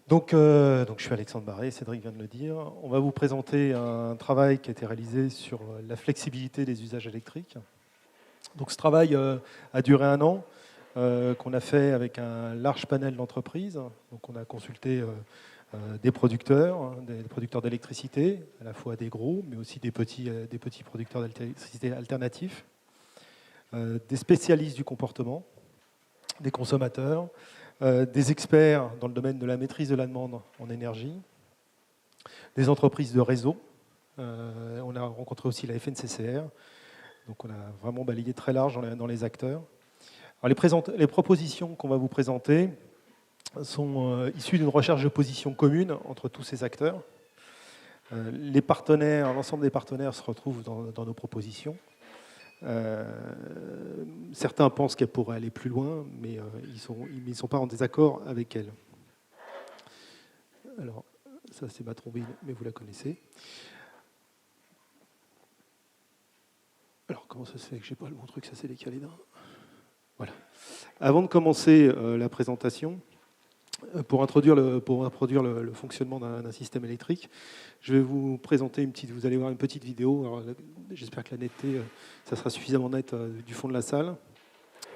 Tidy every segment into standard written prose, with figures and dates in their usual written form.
Donc je suis Alexandre Barré, Cédric vient de le dire. On va vous présenter un travail qui a été réalisé sur la flexibilité des usages électriques. Donc ce travail a duré 1 an, qu'on a fait avec un large panel d'entreprises. Donc on a consulté des producteurs d'électricité, à la fois des gros, mais aussi des petits producteurs d'électricité alternatifs, des spécialistes du comportement, des consommateurs, des experts dans le domaine de la maîtrise de la demande en énergie, des entreprises de réseau. On a rencontré aussi la FNCCR. Donc on a vraiment balayé très large dans les acteurs. Alors les propositions qu'on va vous présenter sont issues d'une recherche de position commune entre tous ces acteurs. Les partenaires, l'ensemble des partenaires se retrouvent dans nos propositions. Certains pensent qu'elles pourraient aller plus loin, mais ils ne sont pas en désaccord avec elles. Alors, ça c'est ma trombine, mais vous la connaissez. Alors, comment ça se fait que je n'ai pas le bon truc, ça s'est décalé d'un. Voilà. Avant de commencer la présentation, pour introduire le fonctionnement d'un système électrique, je vais vous présenter vous allez voir une petite vidéo. J'espère que la netteté, ça sera suffisamment net du fond de la salle,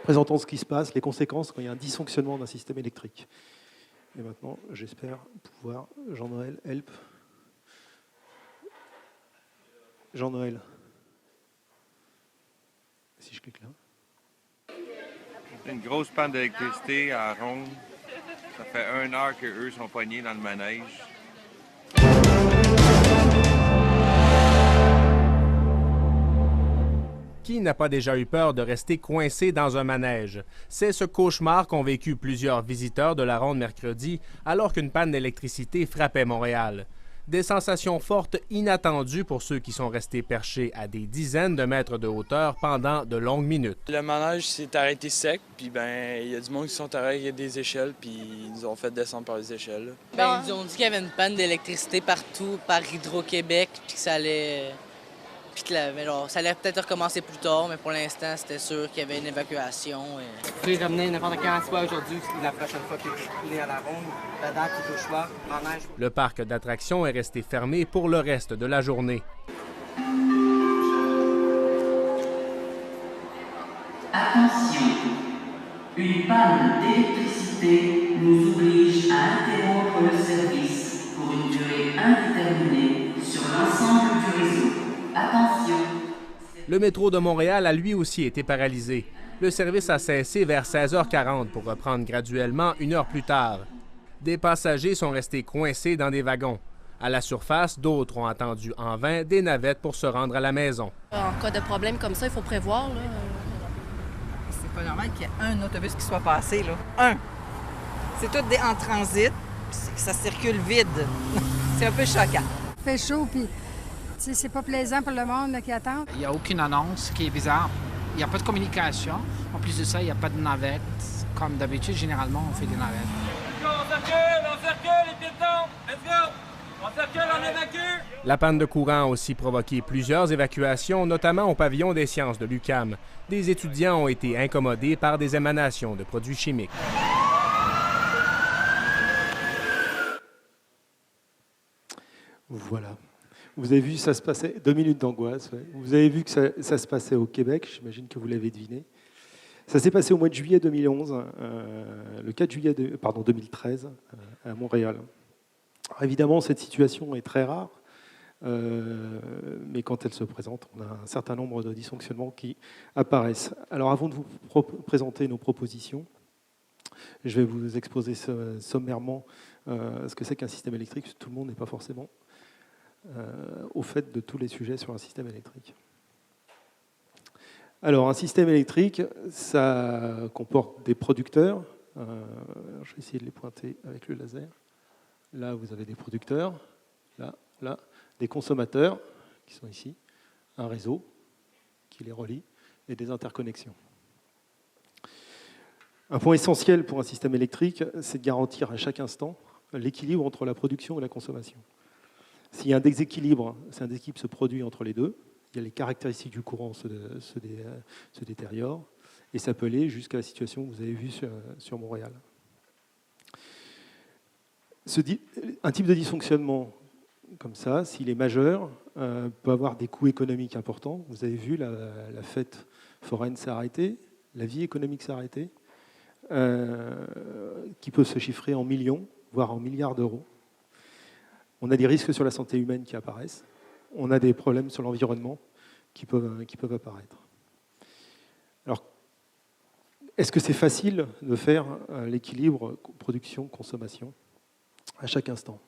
présentant ce qui se passe, les conséquences quand il y a un dysfonctionnement d'un système électrique. Et maintenant, j'espère pouvoir... Jean-Noël, help. Jean-Noël. Si je clique là. Une grosse panne d'électricité à Ronde. Ça fait 1 heure qu'eux sont poignés dans le manège. Qui n'a pas déjà eu peur de rester coincé dans un manège? C'est ce cauchemar qu'ont vécu plusieurs visiteurs de la Ronde mercredi alors qu'une panne d'électricité frappait Montréal. Des sensations fortes inattendues pour ceux qui sont restés perchés à des dizaines de mètres de hauteur pendant de longues minutes. Le manège s'est arrêté sec, puis il y a du monde qui sont arrêtés des échelles, puis ils nous ont fait descendre par les échelles. Ils nous ont dit qu'il y avait une panne d'électricité partout par Hydro-Québec, puis que ça allait... ça allait peut-être recommencer plus tard, mais pour l'instant, c'était sûr qu'il y avait une évacuation. Vous pouvez revenir n'importe quand, soit aujourd'hui ou la prochaine fois que vous voulez à la ronde, la date est au choix, manège. Le parc d'attractions est resté fermé pour le reste de la journée. Attention, une panne d'électricité nous oblige à interrompre le service pour une durée indéterminée sur l'ensemble du réseau. Attention. Le métro de Montréal a lui aussi été paralysé. Le service a cessé vers 16h40 pour reprendre graduellement 1 heure plus tard. Des passagers sont restés coincés dans des wagons. À la surface, d'autres ont attendu en vain des navettes pour se rendre à la maison. En cas de problème comme ça, il faut prévoir. Là. C'est pas normal qu'il y ait un autobus qui soit passé. Là. Un. C'est tout en transit, puis ça circule vide. C'est un peu choquant. Il fait chaud, puis c'est pas plaisant pour le monde là, qui attend. Il n'y a aucune annonce, qui est bizarre. Il n'y a pas de communication. En plus de ça, il n'y a pas de navette. Comme d'habitude, généralement, on fait des navettes. On circule, les piétons! Let's go! On circule, on évacue! La panne de courant a aussi provoqué plusieurs évacuations, notamment au pavillon des sciences de l'UQAM. Des étudiants ont été incommodés par des émanations de produits chimiques. Voilà. Vous avez vu, ça se passait 2 minutes d'angoisse. Ouais. Vous avez vu que ça se passait au Québec, j'imagine que vous l'avez deviné. Ça s'est passé au mois de juillet 2011, le 4 juillet 2013, à Montréal. Alors, évidemment, cette situation est très rare, mais quand elle se présente, on a un certain nombre de dysfonctionnements qui apparaissent. Alors, avant de vous présenter nos propositions, je vais vous exposer sommairement ce que c'est qu'un système électrique, parce que tout le monde n'est pas forcément au fait de tous les sujets sur un système électrique. Alors, un système électrique, ça comporte des producteurs. Je vais essayer de les pointer avec le laser. Là, vous avez des producteurs. Là, des consommateurs, qui sont ici. Un réseau qui les relie et des interconnexions. Un point essentiel pour un système électrique, c'est de garantir à chaque instant l'équilibre entre la production et la consommation. S'il y a un déséquilibre, si un déséquilibre se produit entre les deux, il y a les caractéristiques du courant se détériorent, et ça peut aller jusqu'à la situation que vous avez vue sur Montréal. Un type de dysfonctionnement comme ça, s'il est majeur, peut avoir des coûts économiques importants. Vous avez vu, la fête foraine s'est arrêtée, la vie économique s'est arrêtée, qui peut se chiffrer en millions, voire en milliards d'euros. On a des risques sur la santé humaine qui apparaissent. On a des problèmes sur l'environnement qui peuvent apparaître. Alors, est-ce que c'est facile de faire l'équilibre production-consommation à chaque instant?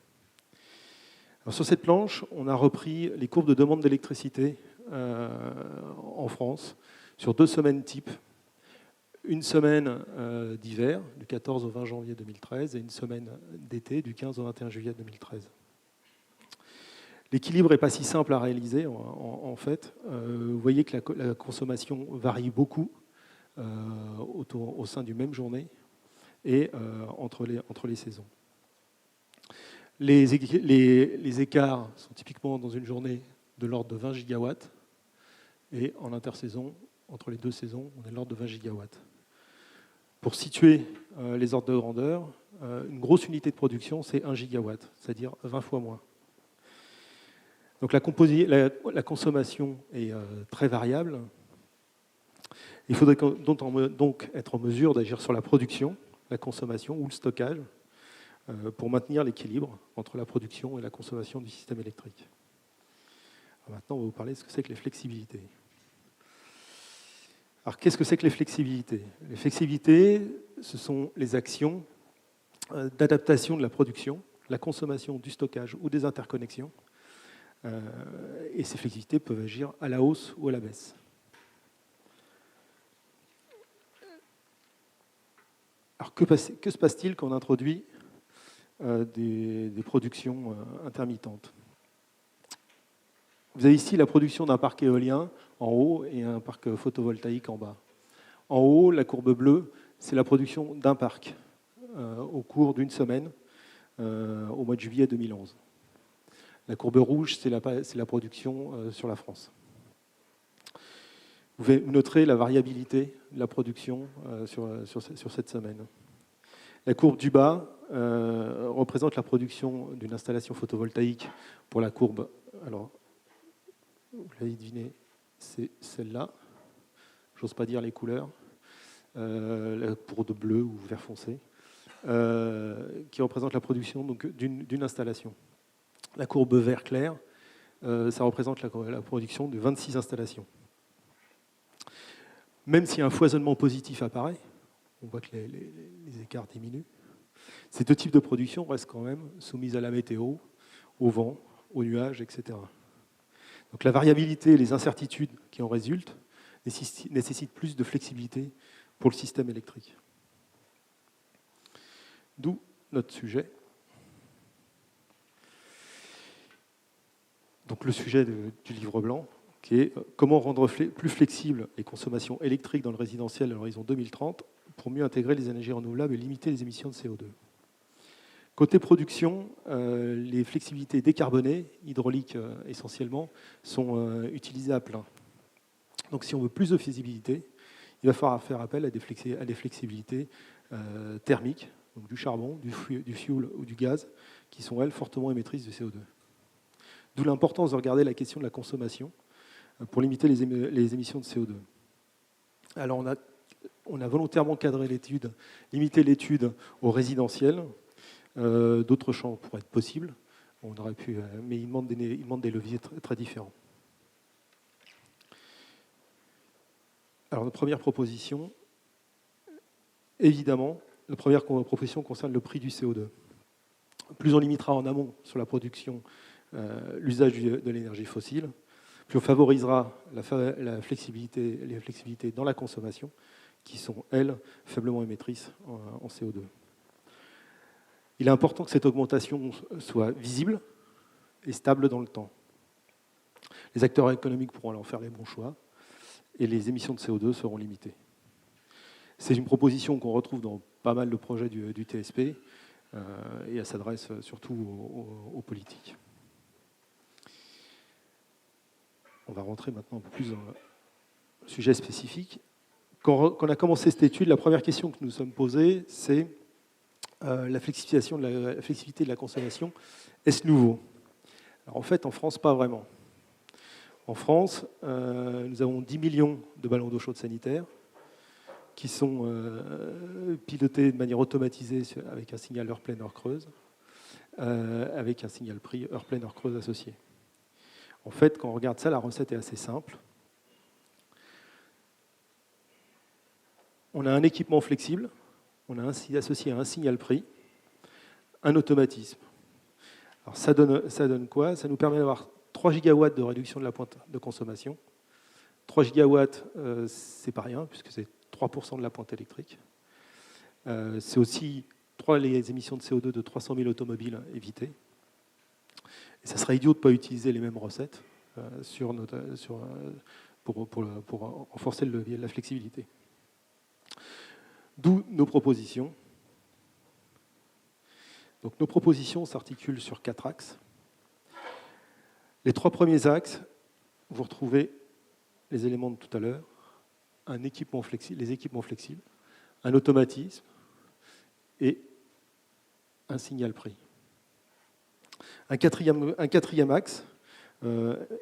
Alors, sur cette planche, on a repris les courbes de demande d'électricité en France sur 2 semaines type. Une semaine d'hiver, du 14 au 20 janvier 2013, et une semaine d'été, du 15 au 21 juillet 2013. L'équilibre n'est pas si simple à réaliser, en fait. Vous voyez que la consommation varie beaucoup au sein d'une même journée et entre les saisons. Les écarts sont typiquement dans une journée de l'ordre de 20 gigawatts, et en intersaison, entre les 2 saisons, on est de l'ordre de 20 gigawatts. Pour situer les ordres de grandeur, une grosse unité de production, c'est 1 gigawatt, c'est-à-dire 20 fois moins. Donc la consommation est très variable. Il faudrait donc être en mesure d'agir sur la production, la consommation ou le stockage pour maintenir l'équilibre entre la production et la consommation du système électrique. Alors maintenant, on va vous parler de ce que c'est que les flexibilités. Alors, qu'est-ce que c'est que les flexibilités? Les flexibilités, ce sont les actions d'adaptation de la production, la consommation, du stockage ou des interconnexions. Et ces flexibilités peuvent agir à la hausse ou à la baisse. Alors, que se passe-t-il quand on introduit des productions intermittentes? Vous avez ici la production d'un parc éolien en haut et un parc photovoltaïque en bas. En haut, la courbe bleue, c'est la production d'un parc au cours d'une semaine au mois de juillet 2011. La courbe rouge, c'est la production sur la France. Vous noterez la variabilité de la production sur cette semaine. La courbe du bas représente la production d'une installation photovoltaïque pour la courbe. Alors, vous l'avez deviné, c'est celle-là. J'ose pas dire les couleurs. Pour de bleu ou vert foncé, qui représente la production d'une installation. La courbe vert clair, ça représente la production de 26 installations. Même si un foisonnement positif apparaît, on voit que les écarts diminuent, ces 2 types de production restent quand même soumises à la météo, au vent, aux nuages, etc. Donc la variabilité et les incertitudes qui en résultent nécessitent plus de flexibilité pour le système électrique. D'où notre sujet. Donc le sujet du livre blanc, qui est comment rendre plus flexibles les consommations électriques dans le résidentiel à l'horizon 2030 pour mieux intégrer les énergies renouvelables et limiter les émissions de CO2. Côté production, les flexibilités décarbonées, hydrauliques essentiellement, sont utilisées à plein. Donc si on veut plus de flexibilité, il va falloir faire appel à des flexibilités thermiques, donc du charbon, du fioul ou du gaz, qui sont, elles, fortement émettrices de CO2. D'où l'importance de regarder la question de la consommation pour limiter les émissions de CO2. Alors on a volontairement cadré l'étude, limité l'étude au résidentiel. D'autres champs pourraient être possibles, on aurait pu, mais ils demandent des leviers très différents. Alors, notre première proposition, évidemment, la première proposition concerne le prix du CO2. Plus on limitera en amont sur la production l'usage de l'énergie fossile, plus on favorisera les flexibilités dans la consommation, qui sont, elles, faiblement émettrices en CO2. Il est important que cette augmentation soit visible et stable dans le temps. Les acteurs économiques pourront alors faire les bons choix et les émissions de CO2 seront limitées. C'est une proposition qu'on retrouve dans pas mal de projets du TSP et elle s'adresse surtout aux politiques. On va rentrer maintenant un peu plus dans le sujet spécifique. Quand on a commencé cette étude, la première question que nous nous sommes posées, c'est la flexibilité de la consommation, est-ce nouveau? Alors, en fait, en France, pas vraiment. En France, nous avons 10 millions de ballons d'eau chaude sanitaire qui sont pilotés de manière automatisée avec un signal heure pleine, heure creuse, avec un signal prix heure pleine, heure creuse associé. En fait, quand on regarde ça, la recette est assez simple. On a un équipement flexible, on a ainsi associé à un signal prix, un automatisme. Alors ça donne quoi? Ça nous permet d'avoir 3 gigawatts de réduction de la pointe de consommation. 3 gigawatts, c'est pas rien, puisque c'est 3% de la pointe électrique. C'est aussi les émissions de CO2 de 300 000 automobiles évitées. Et ça serait idiot de ne pas utiliser les mêmes recettes pour renforcer le levier de la flexibilité. D'où nos propositions. Donc, nos propositions s'articulent sur 4 axes. Les 3 premiers axes, vous retrouvez les éléments de tout à l'heure, les équipements flexibles, un automatisme et un signal prix. Un quatrième axe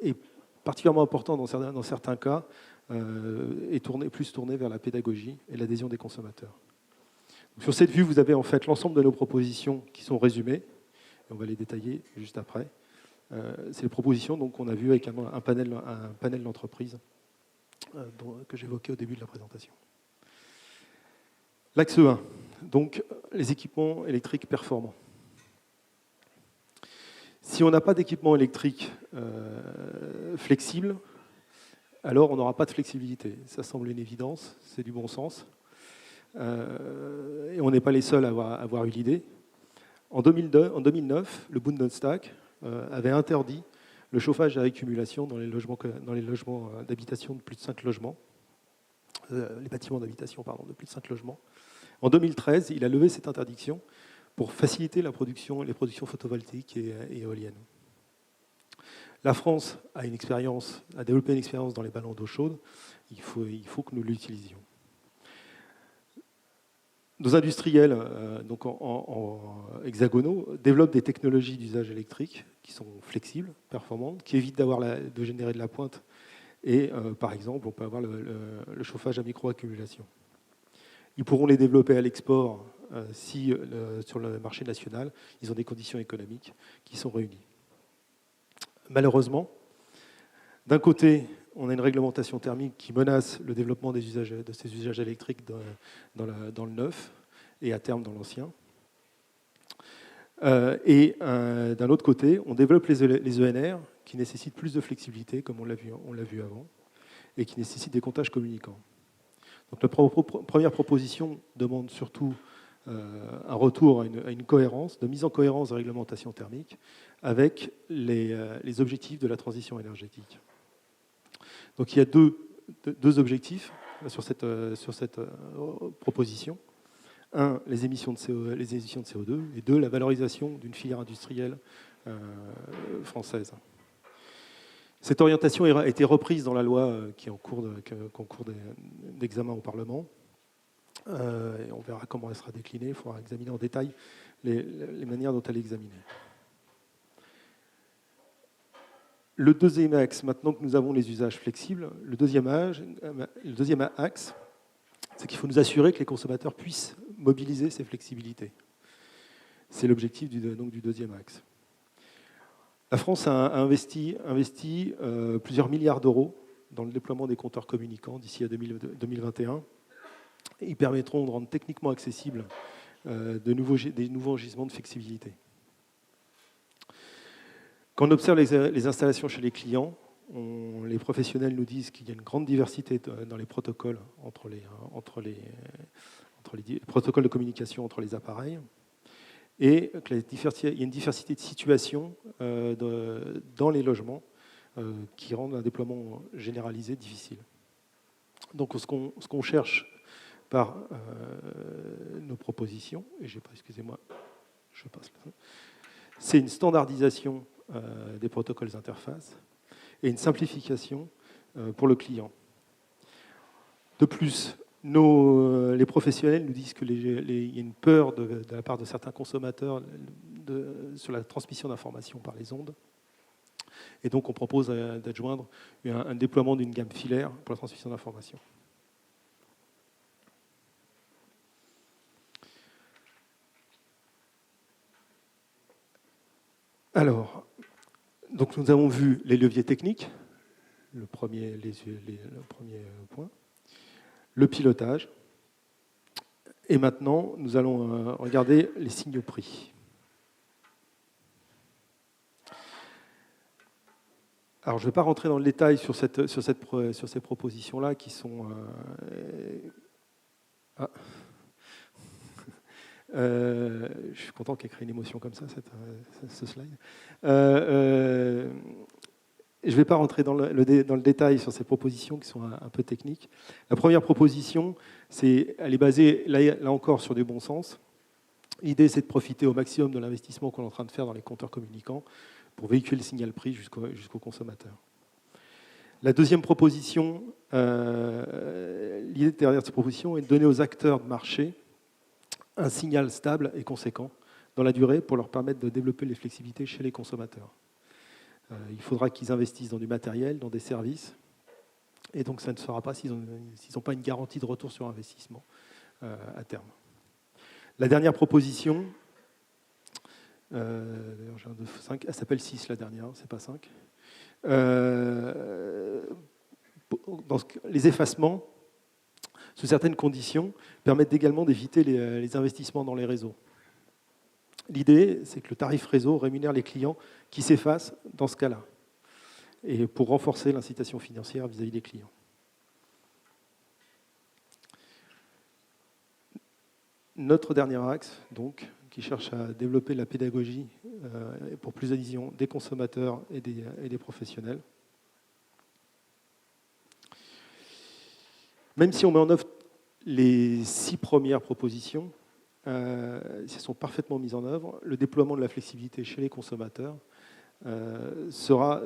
est particulièrement important dans certains cas, est plus tourné vers la pédagogie et l'adhésion des consommateurs. Donc, sur cette vue, vous avez en fait l'ensemble de nos propositions qui sont résumées, et on va les détailler juste après. C'est les propositions qu'on a vues avec un panel d'entreprises que j'évoquais au début de la présentation. L'axe 1, donc les équipements électriques performants. Si on n'a pas d'équipement électrique flexible, alors on n'aura pas de flexibilité. Ça semble une évidence, c'est du bon sens. Et on n'est pas les seuls à avoir eu l'idée. En 2009, le Bundestag avait interdit le chauffage à accumulation dans les logements d'habitation de plus de 5 logements, les bâtiments d'habitation de plus de 5 logements. En 2013, il a levé cette interdiction pour faciliter les productions photovoltaïques et éoliennes. La France a développé une expérience dans les ballons d'eau chaude. Il faut que nous l'utilisions. Nos industriels, donc en hexagonaux, développent des technologies d'usage électrique qui sont flexibles, performantes, qui évitent de générer de la pointe. Et par exemple, on peut avoir le chauffage à micro-accumulation. Ils pourront les développer à l'export si, sur le marché national, ils ont des conditions économiques qui sont réunies. Malheureusement, d'un côté, on a une réglementation thermique qui menace le développement de ces usages électriques dans le neuf et à terme dans l'ancien. Et d'un autre côté, on développe les ENR qui nécessitent plus de flexibilité, comme on l'a vu avant, et qui nécessitent des comptages communicants. Donc la première proposition demande surtout un retour à une cohérence, de mise en cohérence de réglementation thermique avec les objectifs de la transition énergétique. Donc il y a deux objectifs sur cette proposition. Un, les émissions de CO2, et deux, la valorisation d'une filière industrielle française. Cette orientation a été reprise dans la loi qui est en cours d'examen au Parlement. Et on verra comment elle sera déclinée. Il faudra examiner en détail les manières dont elle est examinée. Le deuxième axe, maintenant que nous avons les usages flexibles, le deuxième axe, c'est qu'il faut nous assurer que les consommateurs puissent mobiliser ces flexibilités. C'est l'objectif du deuxième axe. La France a investi plusieurs milliards d'euros dans le déploiement des compteurs communicants d'ici à 2021. Ils permettront de rendre techniquement accessibles des nouveaux gisements de flexibilité. Quand on observe les installations chez les clients, les professionnels nous disent qu'il y a une grande diversité dans les protocoles entre les protocoles de communication entre les appareils, et qu'il y a une diversité de situations dans les logements qui rendent un déploiement généralisé difficile. Donc ce qu'on cherche par nos propositions, c'est une standardisation des protocoles interfaces et une simplification pour le client. De plus, Les professionnels nous disent qu'il y a une peur de la part de certains consommateurs sur la transmission d'informations par les ondes. Et donc, on propose d'adjoindre un déploiement d'une gamme filaire pour la transmission d'informations. Alors, donc nous avons vu les leviers techniques, le premier point, le pilotage, et maintenant, nous allons regarder les signaux prix. Alors, je ne vais pas rentrer dans le détail sur ces propositions-là qui sont... je suis content qu'elle crée une émotion comme ça, ce slide. Je ne vais pas rentrer dans le détail sur ces propositions qui sont un peu techniques. La première proposition, elle est basée, là encore, sur du bon sens. L'idée, c'est de profiter au maximum de l'investissement qu'on est en train de faire dans les compteurs communicants pour véhiculer le signal prix jusqu'au consommateur. La deuxième proposition, l'idée derrière cette proposition est de donner aux acteurs de marché un signal stable et conséquent dans la durée pour leur permettre de développer les flexibilités chez les consommateurs. Il faudra qu'ils investissent dans du matériel, dans des services, et donc ça ne se fera pas s'ils n'ont pas une garantie de retour sur investissement à terme. La dernière proposition, d'ailleurs j'ai un de 5, elle s'appelle 6 la dernière, c'est pas 5. Les effacements, sous certaines conditions, permettent également d'éviter les investissements dans les réseaux. L'idée, c'est que le tarif réseau rémunère les clients qui s'effacent dans ce cas-là, et pour renforcer l'incitation financière vis-à-vis des clients. Notre dernier axe, donc, qui cherche à développer la pédagogie pour plus d'adhésion des consommateurs et des professionnels. Même si on met en œuvre les 6 premières propositions, si elles sont parfaitement mises en œuvre, le déploiement de la flexibilité chez les consommateurs sera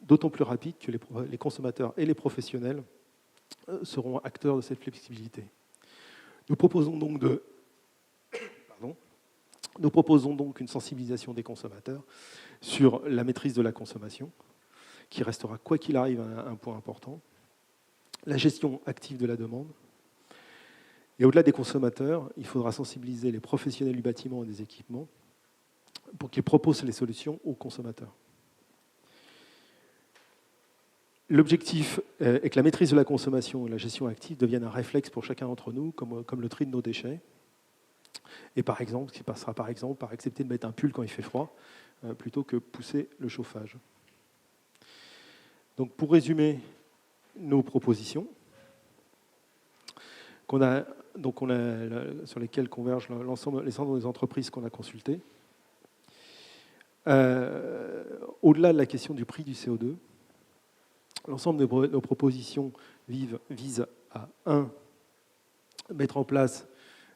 d'autant plus rapide que les consommateurs et les professionnels seront acteurs de cette flexibilité. Nous proposons donc une sensibilisation des consommateurs sur la maîtrise de la consommation, qui restera, quoi qu'il arrive, un point important. La gestion active de la demande. Et au-delà des consommateurs, il faudra sensibiliser les professionnels du bâtiment et des équipements pour qu'ils proposent les solutions aux consommateurs. L'objectif est que la maîtrise de la consommation et la gestion active deviennent un réflexe pour chacun d'entre nous, comme le tri de nos déchets. Et par exemple, ce qui passera par exemple par accepter de mettre un pull quand il fait froid, plutôt que pousser le chauffage. Donc pour résumer nos propositions, sur lesquelles convergent l'ensemble des entreprises qu'on a consultées, au-delà de la question du prix du CO2, l'ensemble de nos propositions vise à 1. Mettre en place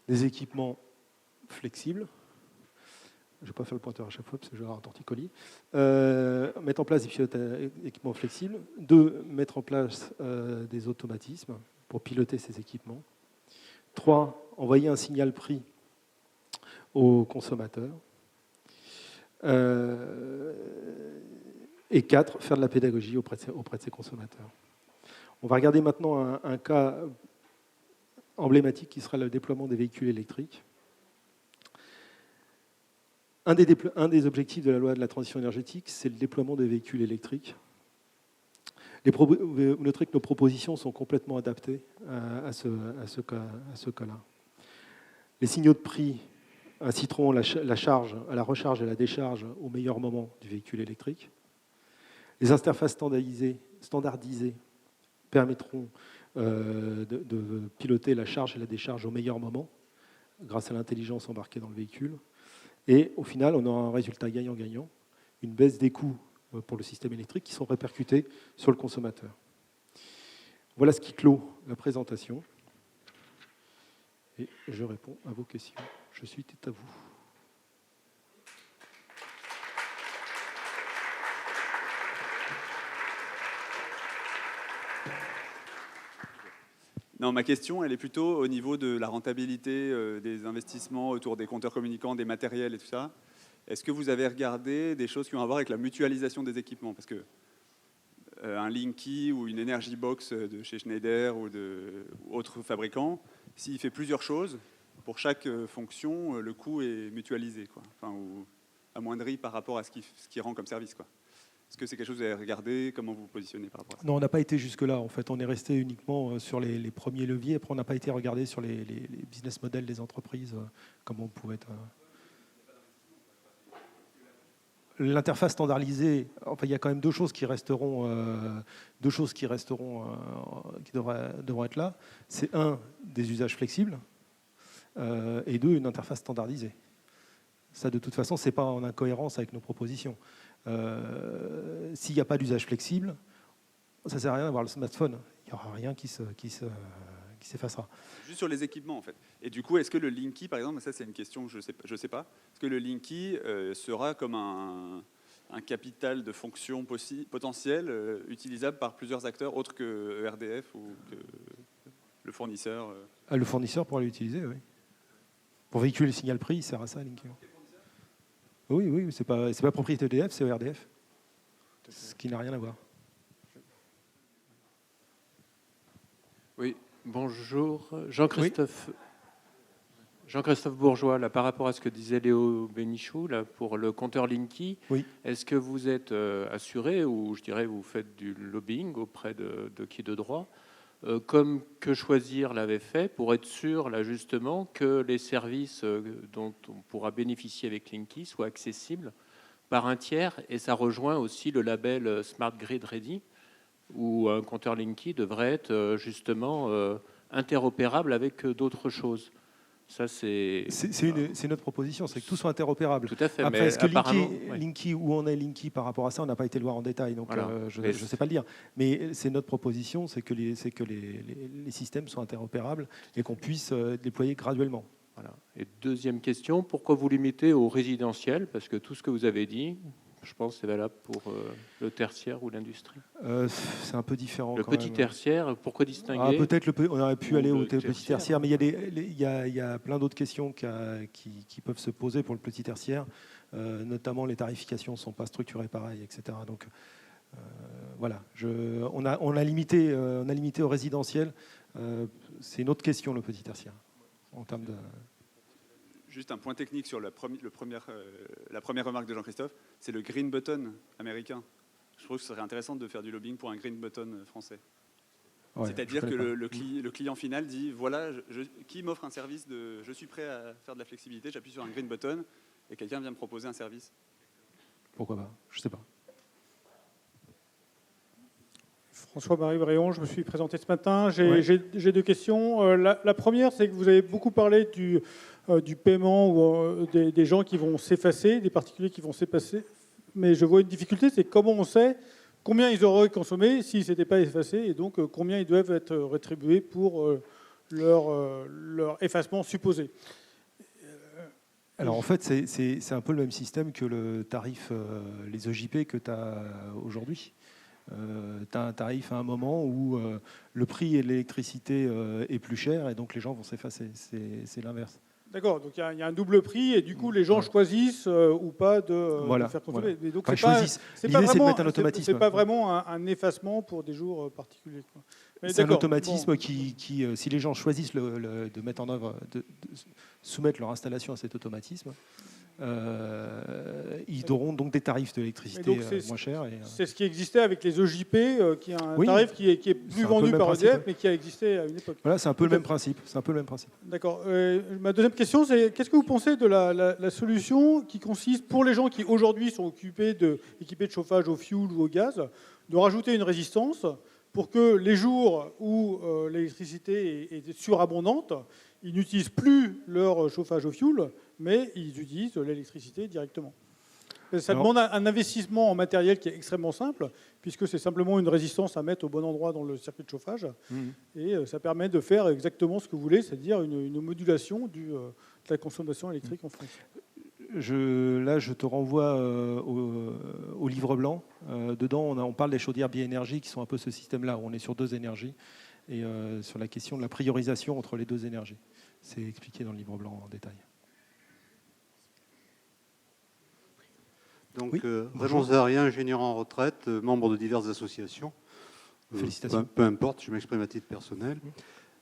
des équipements flexibles. Je ne vais pas faire le pointeur à chaque fois parce que je vais avoir un torticolis. Mettre en place des équipements flexibles. 2. Mettre en place des automatismes pour piloter ces équipements. 3. Envoyer un signal prix aux consommateurs. Et 4. Faire de la pédagogie auprès de ces consommateurs. On va regarder maintenant un cas emblématique qui sera le déploiement des véhicules électriques. Un des objectifs de la loi de la transition énergétique, c'est le déploiement des véhicules électriques. Vous noterez que nos propositions sont complètement adaptées à ce cas-là. Les signaux de prix inciteront la charge, à la recharge et à la décharge au meilleur moment du véhicule électrique. Les interfaces standardisées permettront de piloter la charge et la décharge au meilleur moment, grâce à l'intelligence embarquée dans le véhicule. Et au final, on aura un résultat gagnant-gagnant, une baisse des coûts pour le système électrique qui sont répercutés sur le consommateur. Voilà ce qui clôt la présentation. Et je réponds à vos questions. Je suis tout à vous. Non, ma question, elle est plutôt au niveau de la rentabilité des investissements autour des compteurs communicants, des matériels et tout ça. Est-ce que vous avez regardé des choses qui ont à voir avec la mutualisation des équipements? Parce que un Linky ou une Energy Box de chez Schneider ou d'autres fabricants, s'il fait plusieurs choses, pour chaque fonction, le coût est mutualisé, quoi. Enfin, ou amoindri par rapport à ce qui rend comme service, quoi. Est-ce que c'est quelque chose que vous avez regardé? Comment vous vous positionnez par rapport à ça? Non, on n'a pas été jusque-là. En fait, on est resté uniquement sur les premiers leviers. Après, on n'a pas été regardé sur les business models des entreprises, comment on pouvait être... L'interface standardisée, enfin, il y a quand même deux choses qui devront être là. C'est un, des usages flexibles, et deux, une interface standardisée. Ça, de toute façon, c'est pas en incohérence avec nos propositions. S'il n'y a pas d'usage flexible, ça ne sert à rien d'avoir le smartphone. Il n'y aura rien qui s'effacera. Juste sur les équipements, en fait. Et du coup, est-ce que le Linky, par exemple, ça c'est une question que je sais pas, est-ce que le Linky sera comme un capital de fonctions potentielles utilisable par plusieurs acteurs autres que ERDF ou que le fournisseur Le fournisseur pourra l'utiliser, oui. Pour véhiculer le signal prix, il sert à ça, Linky. Oui, c'est pas propriété EDF, c'est ERDF. Ce qui n'a rien à voir. Oui, bonjour. Jean-Christophe Bourgeois, là, par rapport à ce que disait Léo Bénichou, là, pour le compteur Linky, est-ce que vous êtes assuré, ou je dirais vous faites du lobbying auprès de qui de droit, comme Que Choisir l'avait fait, pour être sûr, là, justement, que les services dont on pourra bénéficier avec Linky soient accessibles par un tiers, et ça rejoint aussi le label Smart Grid Ready, où un compteur Linky devrait être justement interopérable avec d'autres choses. Ça, c'est notre proposition, c'est que tout soit interopérable. Tout à fait. Après, mais est-ce que ouais. Linky, où on est Linky par rapport à ça, on n'a pas été le voir en détail, donc voilà. Je ne sais pas le dire. Mais c'est notre proposition, c'est que les systèmes soient interopérables et qu'on puisse déployer graduellement. Voilà. Et deuxième question, pourquoi vous limitez au résidentiel? Parce que tout ce que vous avez dit, je pense que c'est valable pour le tertiaire ou l'industrie. C'est un peu différent. Le petit tertiaire, pourquoi distinguer? Peut-être on aurait pu aller au petit tertiaire, mais il y a plein d'autres questions qui peuvent se poser pour le petit tertiaire. Notamment, les tarifications ne sont pas structurées pareil, etc. Donc, voilà. On a limité au résidentiel. C'est une autre question, le petit tertiaire, en termes de... Juste un point technique sur la première remarque de Jean-Christophe, c'est le green button américain. Je trouve que ce serait intéressant de faire du lobbying pour un green button français. Ouais, c'est-à-dire que le client final dit, voilà, qui m'offre un service je suis prêt à faire de la flexibilité, j'appuie sur un green button et quelqu'un vient me proposer un service. Pourquoi pas? Je ne sais pas. François-Marie Bréon, je me suis présenté ce matin. J'ai deux questions. La première, c'est que vous avez beaucoup parlé du paiement ou des gens qui vont s'effacer, des particuliers qui vont s'effacer. Mais je vois une difficulté, c'est comment on sait combien ils auraient consommé s'ils ne s'étaient pas effacés et donc combien ils doivent être rétribués pour leur effacement supposé. Alors en fait, c'est un peu le même système que le tarif, les EJP que tu as aujourd'hui. Tu as un tarif à un moment où le prix de l'électricité est plus cher et donc les gens vont s'effacer. C'est l'inverse. D'accord, donc il y a un double prix et du coup les gens choisissent ou pas de faire consommer. Voilà. Donc c'est de mettre un automatisme. C'est pas vraiment un effacement pour des jours particuliers. C'est un automatisme qui, si les gens choisissent de mettre en œuvre, de soumettre leur installation à cet automatisme, ils auront donc des tarifs d'électricité moins chers. C'est ce qui existait avec les EJP, qui est un tarif qui est plus vendu par EDF, mais qui a existé à une époque. Voilà, c'est un peu le même principe. D'accord. Ma deuxième question, c'est qu'est-ce que vous pensez de la solution qui consiste, pour les gens qui aujourd'hui sont équipés de chauffage au fioul ou au gaz, de rajouter une résistance pour que les jours où l'électricité est surabondante, ils n'utilisent plus leur chauffage au fioul, mais ils utilisent l'électricité directement. Ça demande un investissement en matériel qui est extrêmement simple, puisque c'est simplement une résistance à mettre au bon endroit dans le circuit de chauffage. Et ça permet de faire exactement ce que vous voulez, c'est-à-dire une modulation de la consommation électrique en France. Je te renvoie au livre blanc. Dedans, on parle des chaudières bi-énergie qui sont un peu ce système-là, où on est sur deux énergies. et sur la question de la priorisation entre les deux énergies. C'est expliqué dans le livre blanc en détail. Donc, Raymond Zarien, ingénieur en retraite, membre de diverses associations. Félicitations. Peu importe, je m'exprime à titre personnel.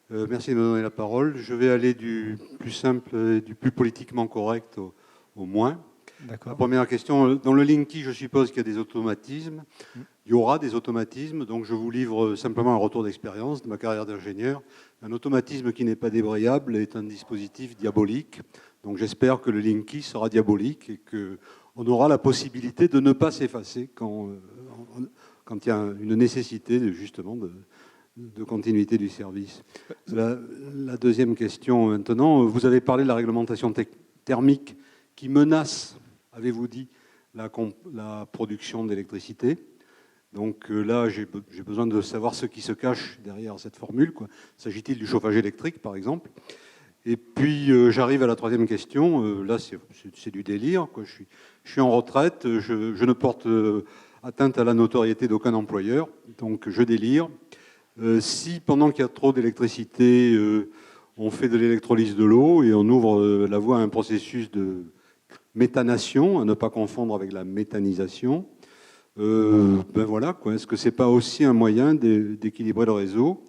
Merci de me donner la parole. Je vais aller du plus simple et du plus politiquement correct au moins. D'accord. La première question, dans le Linky, je suppose qu'il y a des automatismes. Il y aura des automatismes, donc je vous livre simplement un retour d'expérience de ma carrière d'ingénieur. Un automatisme qui n'est pas débrayable est un dispositif diabolique. Donc j'espère que le Linky sera diabolique et qu'on aura la possibilité de ne pas s'effacer quand il y a une nécessité justement de continuité du service. La deuxième question maintenant, vous avez parlé de la réglementation thermique qui menace, avez-vous dit, la production d'électricité. Donc là, j'ai besoin de savoir ce qui se cache derrière cette formule. S'agit-il du chauffage électrique, par exemple? Et puis, j'arrive à la troisième question. Là, c'est du délire. Je suis en retraite. Je ne porte atteinte à la notoriété d'aucun employeur. Donc, je délire. Si, pendant qu'il y a trop d'électricité, on fait de l'électrolyse de l'eau et on ouvre la voie à un processus de méthanation, à ne pas confondre avec la méthanisation, ben voilà, quoi. Est-ce que c'est pas aussi un moyen d'équilibrer le réseau?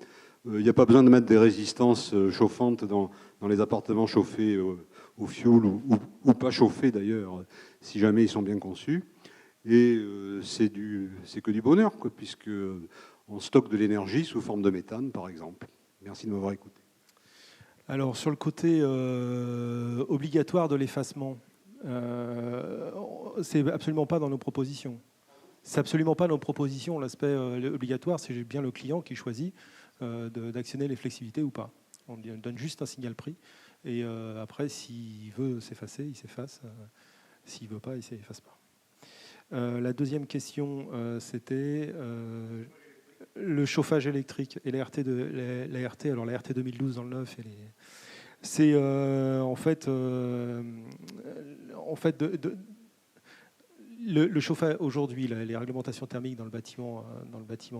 Il n'y a pas besoin de mettre des résistances chauffantes dans les appartements chauffés au fioul ou pas chauffés d'ailleurs, si jamais ils sont bien conçus. Et c'est que du bonheur, quoi, puisque on stocke de l'énergie sous forme de méthane, par exemple. Merci de m'avoir écouté. Alors, sur le côté obligatoire de l'effacement, c'est absolument pas dans nos propositions. C'est absolument pas nos propositions. L'aspect obligatoire, c'est bien le client qui choisit d'actionner les flexibilités ou pas. On donne juste un signal prix. Et après, s'il veut s'effacer, il s'efface. S'il ne veut pas, il ne s'efface pas. La deuxième question, c'était le chauffage électrique et la RT 2012 dans le 9. C'est en fait le chauffage aujourd'hui, les réglementations thermiques dans le bâtiment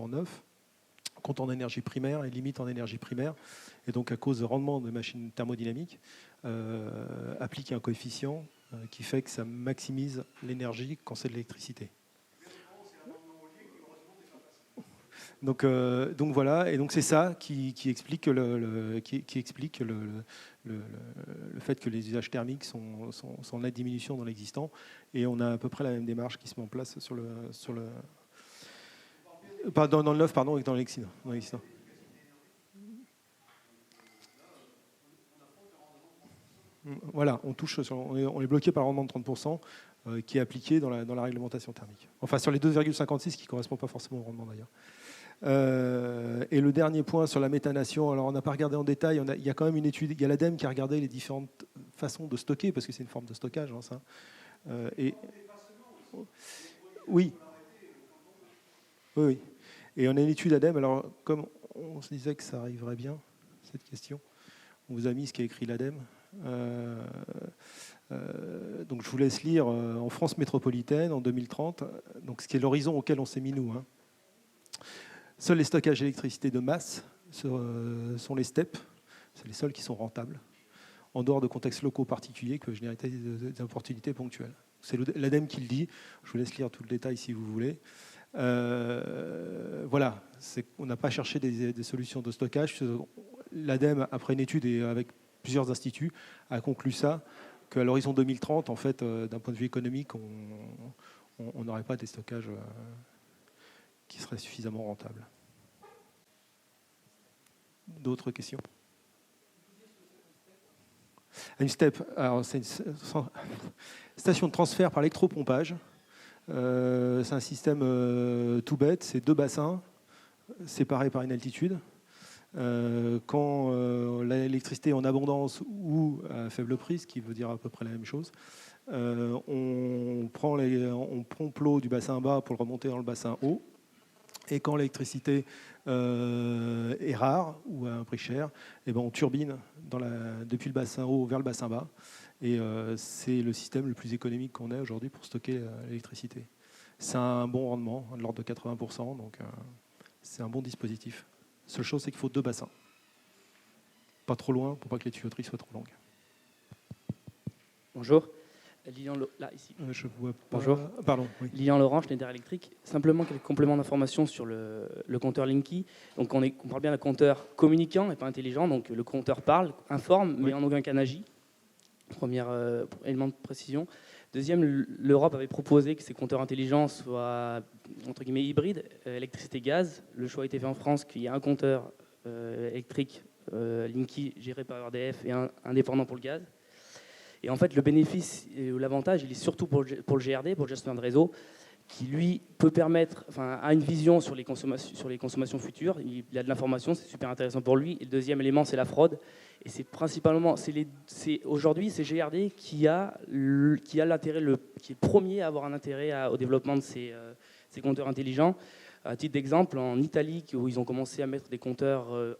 neuf comptent en énergie primaire et limitent en énergie primaire. Et donc, à cause de rendement de machines thermodynamiques, appliquent un coefficient qui fait que ça maximise l'énergie quand c'est de l'électricité. Donc voilà, et donc c'est ça qui explique le fait que les usages thermiques sont en nette diminution dans l'existant, et on a à peu près la même démarche qui se met en place dans le neuf, pardon, et dans l'existant. Voilà, on est bloqué par le rendement de 30% qui est appliqué dans la réglementation thermique. Enfin, sur les 2,56 qui ne correspond pas forcément au rendement d'ailleurs. Et le dernier point sur la méthanation, alors on n'a pas regardé en détail, il y a quand même une étude, il y a l'ADEME qui a regardé les différentes façons de stocker, parce que c'est une forme de stockage. Hein, ça. Oui. Et on a une étude ADEME, alors comme on se disait que ça arriverait bien, cette question, on vous a mis ce qu'a écrit l'ADEME. Donc je vous laisse lire en France métropolitaine en 2030, donc ce qui est l'horizon auquel on s'est mis nous. Hein. Seuls les stockages d'électricité de masse sont les STEP, c'est les seuls qui sont rentables, en dehors de contextes locaux particuliers que génèrent des opportunités ponctuelles. C'est l'ADEME qui le dit, je vous laisse lire tout le détail si vous voulez. Voilà, on n'a pas cherché des solutions de stockage. L'ADEME, après une étude et avec plusieurs instituts, a conclu ça, qu'à l'horizon 2030, en fait, d'un point de vue économique, on n'aurait pas des stockages qui seraient suffisamment rentables. D'autres questions? Une STEP, alors c'est une station de transfert par électropompage. C'est un système tout bête, c'est 2 bassins séparés par une altitude. Quand l'électricité est en abondance ou à faible prix, ce qui veut dire à peu près la même chose, on pompe l'eau du bassin bas pour le remonter dans le bassin haut. Et quand l'électricité est rare ou à un prix cher, on turbine depuis le bassin haut vers le bassin bas. Et c'est le système le plus économique qu'on ait aujourd'hui pour stocker l'électricité. C'est un bon rendement, de l'ordre de 80%, donc c'est un bon dispositif. Seule chose, c'est qu'il faut 2 bassins. Pas trop loin pour pas que les tuyauteries soient trop longues. Bonjour. Là, ici. Je vois pas. Bonjour. Pardon. Oui. Lilian Laurent, Schneider Electric. Simplement quelques compléments d'information sur le compteur Linky. Donc on parle bien d'un compteur communicant et pas intelligent. Donc le compteur parle, informe, mais en aucun cas n'agit. Premier élément de précision. Deuxième, l'Europe avait proposé que ces compteurs intelligents soient entre guillemets hybrides, électricité-gaz. Le choix a été fait en France qu'il y ait un compteur électrique Linky géré par EDF et un indépendant pour le gaz. Et en fait, le bénéfice ou l'avantage, il est surtout pour le GRD, pour le gestionnaire de réseau, qui lui peut permettre, a une vision sur les consommations futures. Il a de l'information, c'est super intéressant pour lui. Et le deuxième élément, c'est la fraude. Et c'est principalement, aujourd'hui, c'est GRD qui a l'intérêt, qui est le premier à avoir un intérêt au développement de ces compteurs intelligents. À titre d'exemple, en Italie, où ils ont commencé à mettre des compteurs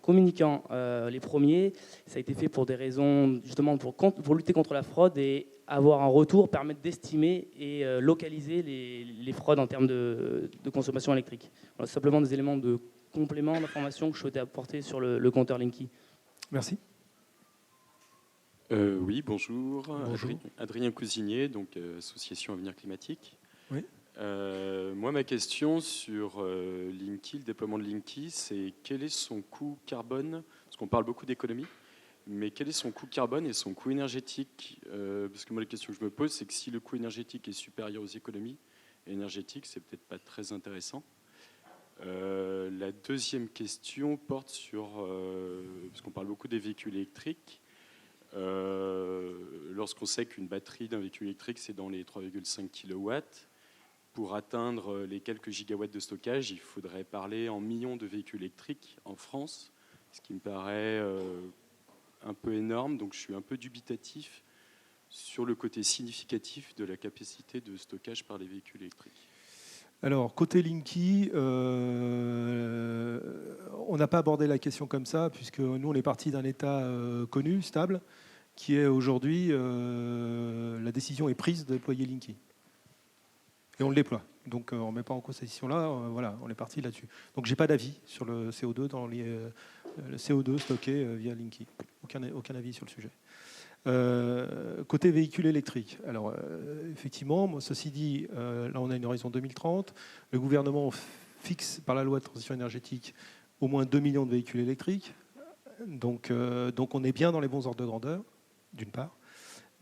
communicants, les premiers, ça a été fait pour des raisons, justement, pour lutter contre la fraude et avoir un retour, permettre d'estimer et localiser les fraudes en termes de consommation électrique. Voilà, simplement des éléments de complément d'information que je souhaitais apporter sur le compteur Linky. Merci. Oui, bonjour. Bonjour. Adrien Cousinier, donc Association Avenir Climatique. Oui. Moi, ma question sur Linky, le déploiement de Linky, c'est quel est son coût carbone? Parce qu'on parle beaucoup d'économie, mais quel est son coût carbone et son coût énergétique? Parce que moi, la question que je me pose, c'est que si le coût énergétique est supérieur aux économies énergétiques, c'est peut-être pas très intéressant. La deuxième question porte sur, parce qu'on parle beaucoup des véhicules électriques, lorsqu'on sait qu'une batterie d'un véhicule électrique, c'est dans les 3,5 kW, pour atteindre les quelques gigawatts de stockage, il faudrait parler en millions de véhicules électriques en France, ce qui me paraît un peu énorme. Donc je suis un peu dubitatif sur le côté significatif de la capacité de stockage par les véhicules électriques. Alors, côté Linky, on n'a pas abordé la question comme ça, puisque nous, on est parti d'un état connu, stable, qui est aujourd'hui, la décision est prise de déployer Linky. Et on le déploie. Donc on ne met pas en cause cette décision-là, voilà, on est parti là-dessus. Donc j'ai pas d'avis sur le CO2, le CO2 stocké via Linky. Aucun avis sur le sujet. Côté véhicule électrique, alors effectivement, ceci dit, là on a une horizon 2030, le gouvernement fixe par la loi de transition énergétique au moins 2 millions de véhicules électriques, donc on est bien dans les bons ordres de grandeur, d'une part.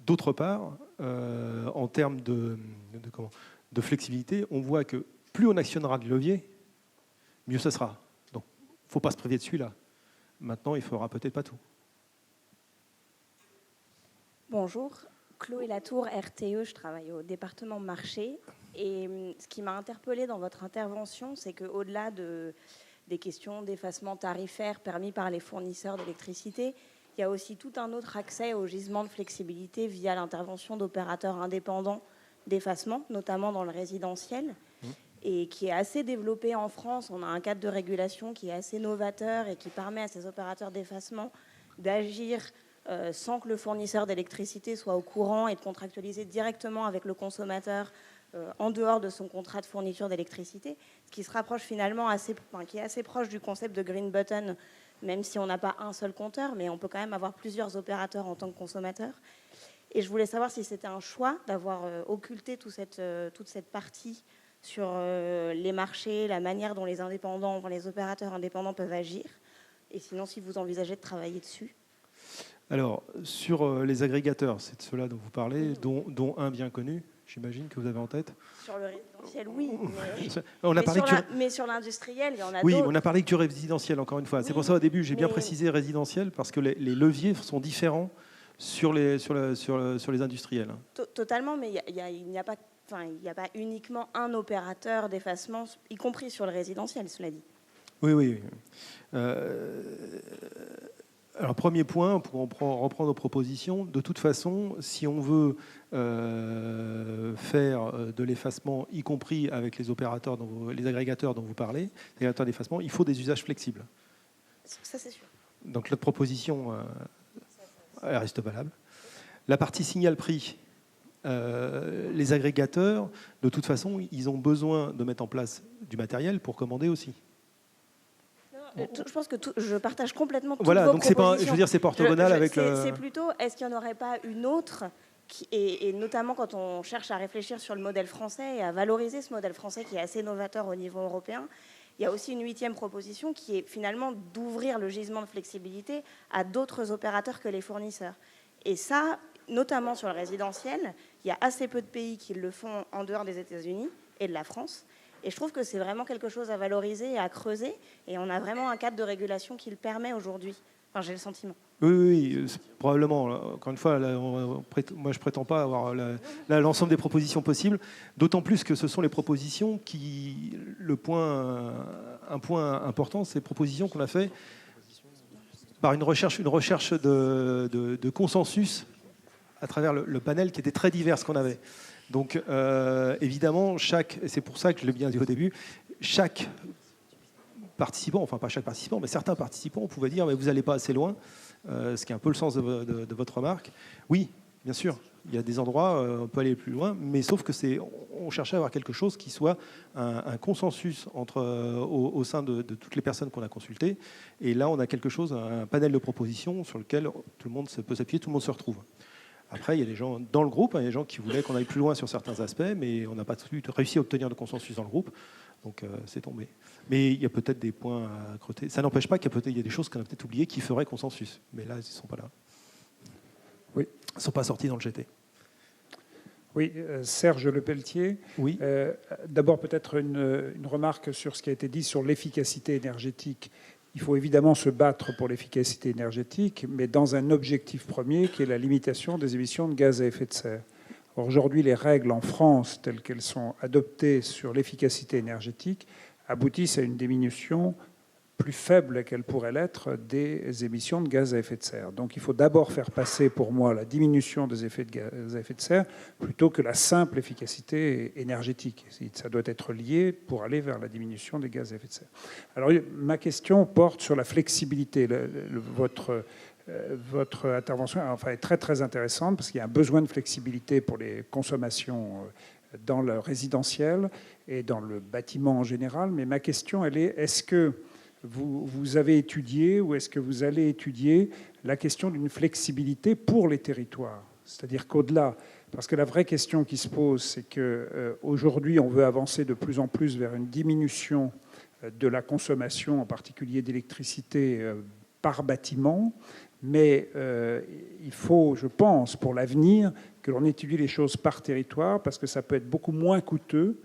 D'autre part, en termes de flexibilité, on voit que plus on actionnera de levier, mieux ce sera. Donc il ne faut pas se priver de celui-là. Maintenant, il ne fera peut-être pas tout. Bonjour, Chloé Latour, RTE, je travaille au département marché. Et ce qui m'a interpellée dans votre intervention, c'est qu'au-delà des questions d'effacement tarifaire permis par les fournisseurs d'électricité, il y a aussi tout un autre accès au gisement de flexibilité via l'intervention d'opérateurs indépendants d'effacement, notamment dans le résidentiel, et qui est assez développé en France. On a un cadre de régulation qui est assez novateur et qui permet à ces opérateurs d'effacement d'agir sans que le fournisseur d'électricité soit au courant et de contractualiser directement avec le consommateur en dehors de son contrat de fourniture d'électricité, ce qui se rapproche finalement qui est assez proche du concept de green button, même si on n'a pas un seul compteur, mais on peut quand même avoir plusieurs opérateurs en tant que consommateur. Et je voulais savoir si c'était un choix d'avoir occulté toute cette partie sur les marchés, la manière dont les opérateurs indépendants peuvent agir, et sinon si vous envisagez de travailler dessus. Alors, sur les agrégateurs, c'est de ceux-là dont vous parlez, dont un bien connu, j'imagine que vous avez en tête. Sur le résidentiel, oui, mais sur l'industriel, il y en a d'autres. Oui, on a parlé que du résidentiel, encore une fois. C'est pour ça, au début, j'ai bien précisé résidentiel, parce que les leviers sont différents sur les industriels. Totalement, mais il n'y a pas uniquement un opérateur d'effacement, y compris sur le résidentiel, cela dit. Oui. Alors, premier point, pour reprendre nos propositions, de toute façon, si on veut faire de l'effacement, y compris avec les opérateurs, les agrégateurs dont vous parlez, les agrégateurs d'effacement, il faut des usages flexibles. Ça, c'est sûr. Donc, notre proposition, elle reste valable. La partie signal-prix, les agrégateurs, de toute façon, ils ont besoin de mettre en place du matériel pour commander aussi. Je pense que je partage complètement toutes voilà, vos donc propositions. Je veux dire, c'est pas orthogonal avec... C'est plutôt, est-ce qu'il n'y en aurait pas une autre et notamment quand on cherche à réfléchir sur le modèle français et à valoriser ce modèle français qui est assez novateur au niveau européen. Il y a aussi une 8e proposition qui est finalement d'ouvrir le gisement de flexibilité à d'autres opérateurs que les fournisseurs. Et ça, notamment sur le résidentiel, il y a assez peu de pays qui le font en dehors des États-Unis et de la France. Et je trouve que c'est vraiment quelque chose à valoriser et à creuser. Et on a vraiment un cadre de régulation qui le permet aujourd'hui. Enfin, j'ai le sentiment. Oui, probablement. Encore une fois, moi, je prétends pas avoir l'ensemble des propositions possibles, d'autant plus que ce sont les propositions qui... Un point important, c'est les propositions qu'on a fait par une recherche de consensus à travers le panel qui était très divers qu'on avait. Donc, évidemment, et c'est pour ça que je l'ai bien dit au début, chaque participant, enfin pas chaque participant, mais certains participants pouvaient dire mais vous n'allez pas assez loin, ce qui est un peu le sens de votre remarque. Oui, bien sûr, il y a des endroits, on peut aller plus loin, mais sauf que on cherchait à avoir quelque chose qui soit un consensus au sein de toutes les personnes qu'on a consultées. Et là, on a quelque chose, un panel de propositions sur lequel tout le monde peut s'appuyer, tout le monde se retrouve. Après, il y a des gens dans le groupe, il y a des gens qui voulaient qu'on aille plus loin sur certains aspects, mais on n'a pas réussi à obtenir de consensus dans le groupe, donc c'est tombé. Mais il y a peut-être des points à creuser. Ça n'empêche pas qu'il y a des choses qu'on a peut-être oubliées qui feraient consensus, mais là, ils ne sont pas là. Oui. Ils ne sont pas sortis dans le GT. Oui, Serge Lepelletier. Oui. D'abord, peut-être une remarque sur ce qui a été dit sur l'efficacité énergétique. Il faut évidemment se battre pour l'efficacité énergétique, mais dans un objectif premier qui est la limitation des émissions de gaz à effet de serre. Or, aujourd'hui, les règles en France, telles qu'elles sont adoptées sur l'efficacité énergétique, aboutissent à une diminution plus faible qu'elle pourrait l'être des émissions de gaz à effet de serre. Donc il faut d'abord faire passer pour moi la diminution des effets de gaz à effet de serre plutôt que la simple efficacité énergétique. Ça doit être lié pour aller vers la diminution des gaz à effet de serre. Alors ma question porte sur la flexibilité. Votre intervention est très très intéressante parce qu'il y a un besoin de flexibilité pour les consommations dans le résidentiel et dans le bâtiment en général. Mais ma question, elle est, est-ce que vous avez étudié ou est-ce que vous allez étudier la question d'une flexibilité pour les territoires? C'est-à-dire qu'au-delà, parce que la vraie question qui se pose, c'est qu'aujourd'hui, on veut avancer de plus en plus vers une diminution de la consommation, en particulier d'électricité par bâtiment, mais il faut, je pense, pour l'avenir, que l'on étudie les choses par territoire, parce que ça peut être beaucoup moins coûteux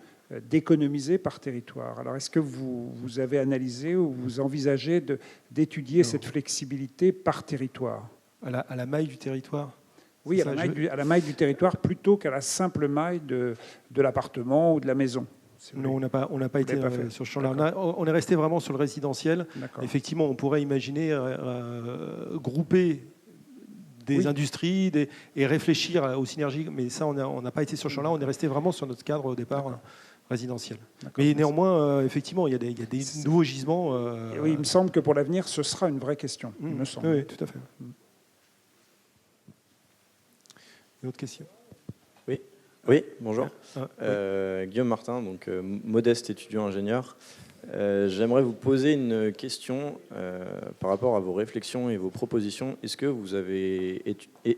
d'économiser par territoire. Alors, est-ce que vous avez analysé ou vous envisagez d'étudier cette flexibilité par territoire? À la maille du territoire? Oui, à la maille du territoire plutôt qu'à la simple maille de l'appartement ou de la maison. Non, on n'a pas été sur ce champ-là. On est resté vraiment sur le résidentiel. Effectivement, on pourrait imaginer grouper des industries et réfléchir aux synergies, mais ça, on n'a pas été sur ce champ-là. On est resté vraiment sur notre cadre au départ résidentiel. Mais néanmoins, effectivement, il y a des nouveaux gisements. Oui, il me semble que pour l'avenir, ce sera une vraie question. Il me semble. Oui, tout à fait. Une autre question? Oui, bonjour. Guillaume Martin, donc modeste étudiant ingénieur. J'aimerais vous poser une question par rapport à vos réflexions et vos propositions. Est-ce que vous avez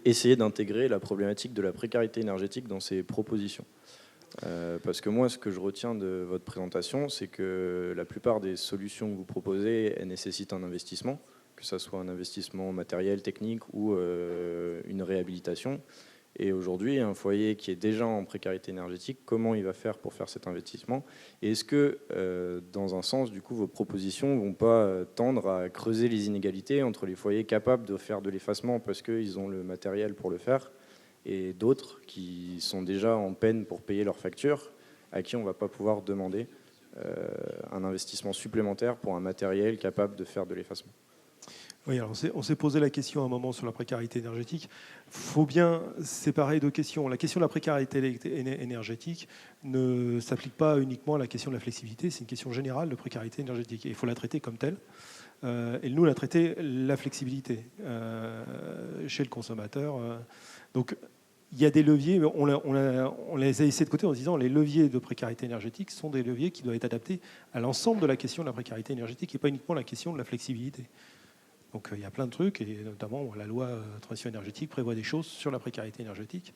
essayé d'intégrer la problématique de la précarité énergétique dans ces propositions? Parce que moi, ce que je retiens de votre présentation, c'est que la plupart des solutions que vous proposez, elles nécessitent un investissement, que ce soit un investissement matériel, technique ou une réhabilitation. Et aujourd'hui, un foyer qui est déjà en précarité énergétique, comment il va faire pour faire cet investissement? Et est-ce que, dans un sens, du coup, vos propositions ne vont pas tendre à creuser les inégalités entre les foyers capables de faire de l'effacement parce qu'ils ont le matériel pour le faire et d'autres qui sont déjà en peine pour payer leurs factures, à qui on ne va pas pouvoir demander un investissement supplémentaire pour un matériel capable de faire de l'effacement? Oui, alors on s'est posé la question à un moment sur la précarité énergétique. Il faut bien séparer deux questions. La question de la précarité énergétique ne s'applique pas uniquement à la question de la flexibilité, c'est une question générale de précarité énergétique. Et il faut la traiter comme telle. Et nous, on a traité la flexibilité chez le consommateur. Donc, il y a des leviers, mais on les a essayés de côté en se disant les leviers de précarité énergétique sont des leviers qui doivent être adaptés à l'ensemble de la question de la précarité énergétique et pas uniquement la question de la flexibilité. Donc il y a plein de trucs, et notamment la loi transition énergétique prévoit des choses sur la précarité énergétique,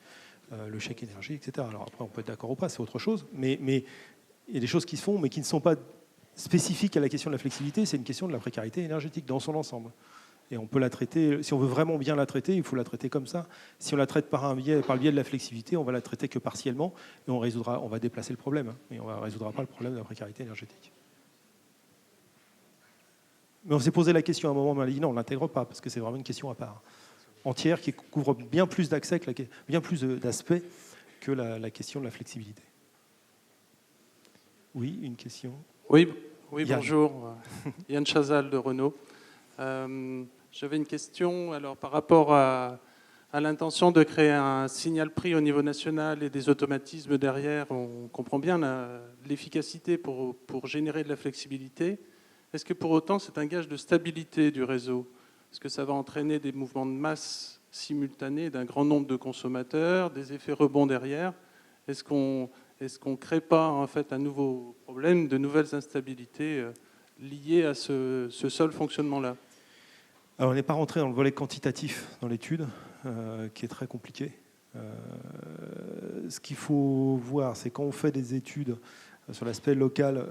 le chèque énergie, etc. Alors après, on peut être d'accord ou pas, c'est autre chose, mais il y a des choses qui se font, mais qui ne sont pas spécifiques à la question de la flexibilité, c'est une question de la précarité énergétique dans son ensemble. Et on peut la traiter, si on veut vraiment bien la traiter, il faut la traiter comme ça. Si on la traite par le biais de la flexibilité, on va la traiter que partiellement, et on va déplacer le problème, et on ne résoudra pas le problème de la précarité énergétique. Mais on s'est posé la question à un moment, mais on a dit non, on ne l'intègre pas, parce que c'est vraiment une question à part, entière, qui couvre bien plus d'accès, bien plus d'aspects que la question de la flexibilité. Oui, une question. Oui, bonjour. Yann Chazal de Renault. J'avais une question alors, par rapport à l'intention de créer un signal prix au niveau national et des automatismes derrière. On comprend bien l'efficacité pour générer de la flexibilité. Est-ce que pour autant c'est un gage de stabilité du réseau? Est-ce que ça va entraîner des mouvements de masse simultanés d'un grand nombre de consommateurs, des effets rebonds derrière? Est-ce qu'on ne crée pas en fait un nouveau problème, de nouvelles instabilités liées à ce seul fonctionnement-là? Alors, on n'est pas rentré dans le volet quantitatif dans l'étude, qui est très compliqué. Ce qu'il faut voir, c'est quand on fait des études sur l'aspect local,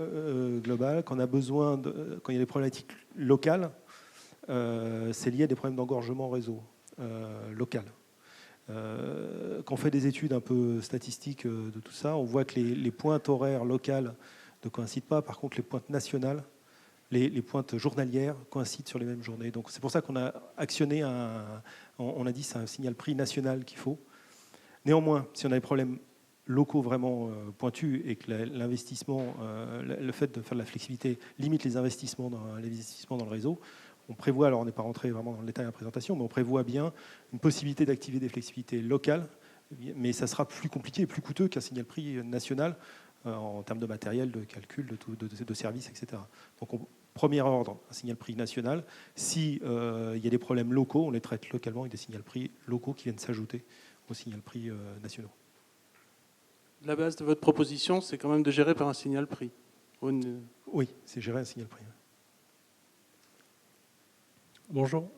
global, quand il y a des problématiques locales, c'est lié à des problèmes d'engorgement réseau local. Quand on fait des études un peu statistiques de tout ça, on voit que les pointes horaires locales ne coïncident pas. Par contre, les pointes nationales, les pointes journalières coïncident sur les mêmes journées. Donc c'est pour ça qu'on a actionné on a dit c'est un signal prix national qu'il faut. Néanmoins, si on a des problèmes locaux vraiment pointus et que l'investissement, le fait de faire de la flexibilité limite les investissements dans le réseau, on prévoit, alors on n'est pas rentré vraiment dans le détail de la présentation, mais on prévoit bien une possibilité d'activer des flexibilités locales, mais ça sera plus compliqué et plus coûteux qu'un signal prix national en termes de matériel, de calcul, de services, etc. Donc, premier ordre, un signal prix national. Si il y a des problèmes locaux, on les traite localement avec des signals prix locaux qui viennent s'ajouter aux signal prix nationaux. La base de votre proposition, c'est quand même de gérer par un signal prix. Oui, c'est gérer un signal prix. Bonjour.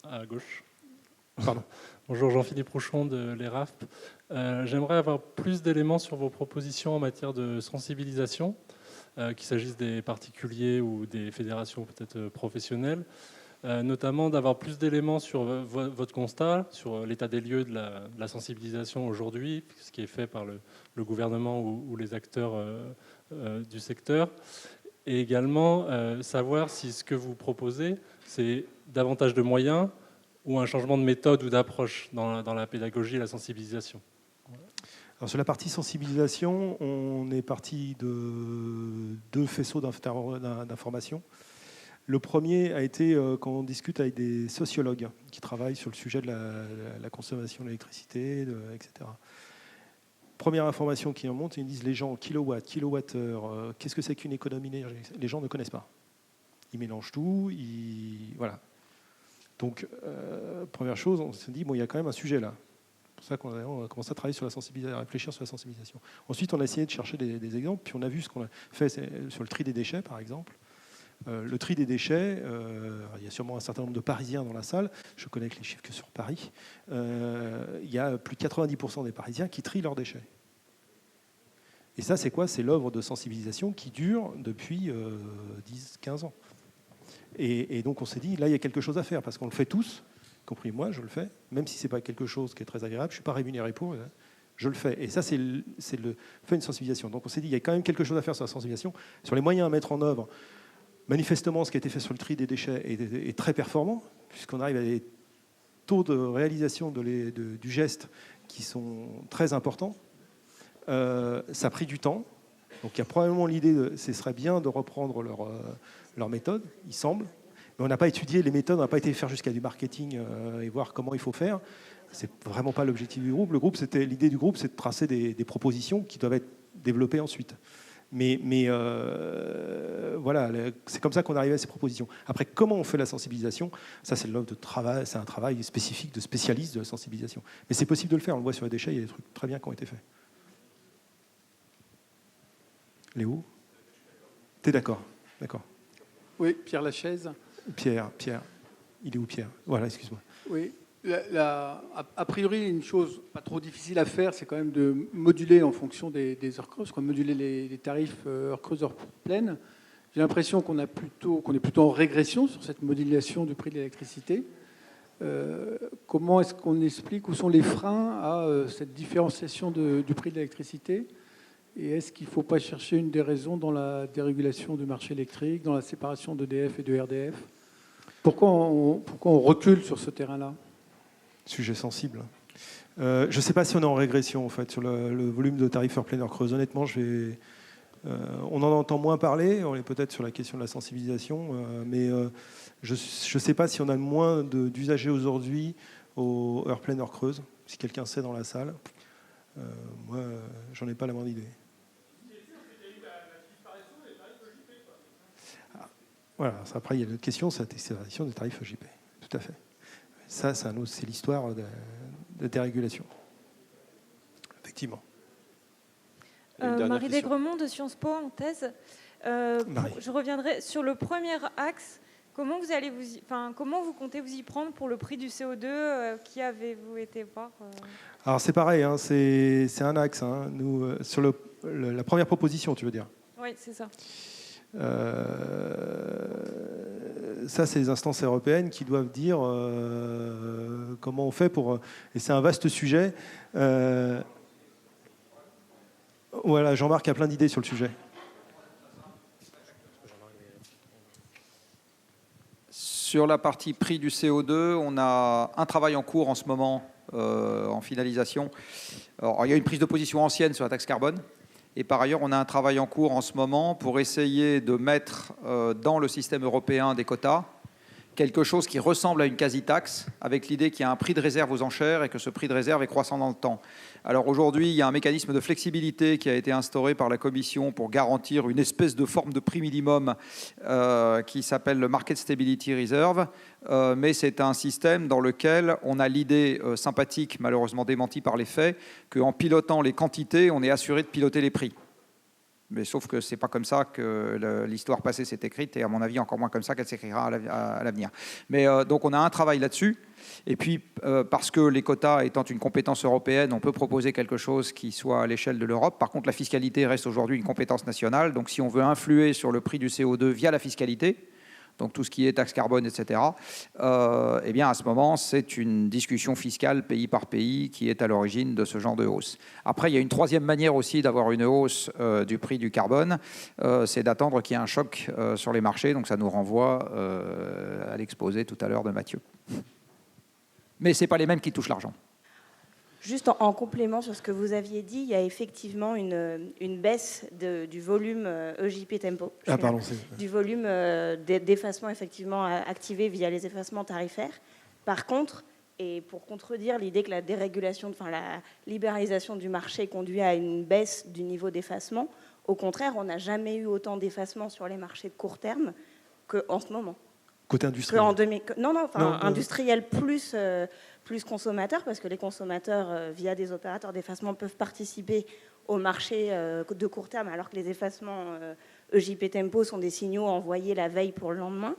À gauche. Pardon. Bonjour, Jean-Philippe Rouchon de l'ERAFP. J'aimerais avoir plus d'éléments sur vos propositions en matière de sensibilisation, qu'il s'agisse des particuliers ou des fédérations peut-être professionnelles, notamment d'avoir plus d'éléments sur votre constat, sur l'état des lieux de la sensibilisation aujourd'hui, ce qui est fait par le gouvernement ou les acteurs du secteur, et également savoir si ce que vous proposez, c'est davantage de moyens ou un changement de méthode ou d'approche dans la pédagogie et la sensibilisation. Alors sur la partie sensibilisation, on est parti de 2 faisceaux d'informations. Le premier a été quand on discute avec des sociologues qui travaillent sur le sujet de la consommation d'électricité, etc. Première information qui en monte, ils disent les gens kilowatts, kilowattheure, qu'est-ce que c'est qu'une économie d'énergie? Les gens ne connaissent pas. Ils mélangent tout, voilà. Donc, première chose, on se dit, bon, il y a quand même un sujet là. C'est pour ça qu'on a commencé à travailler sur la sensibilisation, à réfléchir sur la sensibilisation. Ensuite, on a essayé de chercher des exemples, puis on a vu ce qu'on a fait sur le tri des déchets, par exemple. Le tri des déchets, il y a sûrement un certain nombre de Parisiens dans la salle, je connais que les chiffres que sur Paris, il y a plus de 90% des Parisiens qui trient leurs déchets. Et ça, c'est quoi? C'est l'œuvre de sensibilisation qui dure depuis 10-15 ans. Et donc on s'est dit, là, il y a quelque chose à faire, parce qu'on le fait tous, y compris moi, je le fais, même si ce n'est pas quelque chose qui est très agréable, je ne suis pas rémunéré pour, je le fais. Et ça, c'est une sensibilisation. Donc on s'est dit, il y a quand même quelque chose à faire sur la sensibilisation, sur les moyens à mettre en œuvre. Manifestement, ce qui a été fait sur le tri des déchets est très performant, puisqu'on arrive à des taux de réalisation du geste qui sont très importants. Ça a pris du temps. Donc il y a probablement l'idée, ce serait bien de reprendre leur méthode, il semble. Mais on n'a pas étudié les méthodes, on n'a pas été faire jusqu'à du marketing et voir comment il faut faire. C'est vraiment pas l'objectif du groupe. L'idée du groupe, c'est de tracer des propositions qui doivent être développées ensuite. Mais voilà, c'est comme ça qu'on arrive à ces propositions. Après, comment on fait la sensibilisation? Ça, c'est l'œuvre de travail, c'est un travail spécifique de spécialistes de la sensibilisation. Mais c'est possible de le faire. On le voit sur les déchets, il y a des trucs très bien qui ont été faits. Léo, t'es d'accord? D'accord. Oui, Pierre Lachaise. Pierre, il est où Pierre? Voilà, excuse-moi. Oui, a priori, une chose pas trop difficile à faire, c'est quand même de moduler en fonction des heures creuses, moduler les tarifs heures creuses, heures pleines. J'ai l'impression qu'on est plutôt en régression sur cette modulation du prix de l'électricité. Comment est-ce qu'on explique, où sont les freins à cette différenciation du prix de l'électricité? Et est-ce qu'il ne faut pas chercher une des raisons dans la dérégulation du marché électrique, dans la séparation d'EDF et de RDF? Pourquoi on recule sur ce terrain-là? Sujet sensible. Je ne sais pas si on est en régression en fait, sur le volume de tarifs heure pleine heure creuse. Honnêtement, on en entend moins parler. On est peut-être sur la question de la sensibilisation, mais je ne sais pas si on a moins d'usagers aujourd'hui aux heures pleine heure creuse. Si quelqu'un sait dans la salle, moi, j'en ai pas la moindre idée. Voilà, après, il y a une autre question, c'est la disparition des tarifs EJP. Tout à fait. Ça, c'est l'histoire de dérégulation. Effectivement. Marie Desgremont de Sciences Po en thèse. Je reviendrai sur le premier axe. Comment vous comptez vous y prendre pour le prix du CO2? Qui avez-vous été voir? Alors c'est pareil, hein, c'est un axe. Hein. Nous, sur la première proposition, tu veux dire? Oui, c'est ça. Ça, c'est les instances européennes qui doivent dire comment on fait pour... Et c'est un vaste sujet. Voilà, Jean-Marc a plein d'idées sur le sujet. Sur la partie prix du CO2, on a un travail en cours en ce moment, en finalisation. Alors, il y a une prise de position ancienne sur la taxe carbone. Et par ailleurs, on a un travail en cours en ce moment pour essayer de mettre dans le système européen des quotas quelque chose qui ressemble à une quasi-taxe, avec l'idée qu'il y a un prix de réserve aux enchères et que ce prix de réserve est croissant dans le temps. Alors aujourd'hui, il y a un mécanisme de flexibilité qui a été instauré par la Commission pour garantir une espèce de forme de prix minimum qui s'appelle le Market Stability Reserve, mais c'est un système dans lequel on a l'idée sympathique, malheureusement démentie par les faits, qu'en pilotant les quantités, on est assuré de piloter les prix. Mais sauf que ce n'est pas comme ça que l'histoire passée s'est écrite, et à mon avis encore moins comme ça qu'elle s'écrira à l'avenir. Mais donc on a un travail là-dessus, et puis parce que les quotas étant une compétence européenne, on peut proposer quelque chose qui soit à l'échelle de l'Europe. Par contre, la fiscalité reste aujourd'hui une compétence nationale, donc si on veut influer sur le prix du CO2 via la fiscalité, donc tout ce qui est taxe carbone, etc., eh bien à ce moment, c'est une discussion fiscale pays par pays qui est à l'origine de ce genre de hausse. Après, il y a une troisième manière aussi d'avoir une hausse du prix du carbone, c'est d'attendre qu'il y ait un choc sur les marchés, donc ça nous renvoie à l'exposé tout à l'heure de Mathieu. Mais ce n'est pas les mêmes qui touchent l'argent. Juste en complément sur ce que vous aviez dit, il y a effectivement une baisse du volume EJP Tempo. Du volume d'effacement effectivement activé via les effacements tarifaires. Par contre, et pour contredire l'idée que la dérégulation, la libéralisation du marché conduit à une baisse du niveau d'effacement, au contraire, on n'a jamais eu autant d'effacement sur les marchés de court terme qu'en ce moment. Côté industriel. Industriel plus consommateurs, parce que les consommateurs, via des opérateurs d'effacement, peuvent participer au marché de court terme, alors que les effacements EJP Tempo sont des signaux envoyés la veille pour le lendemain,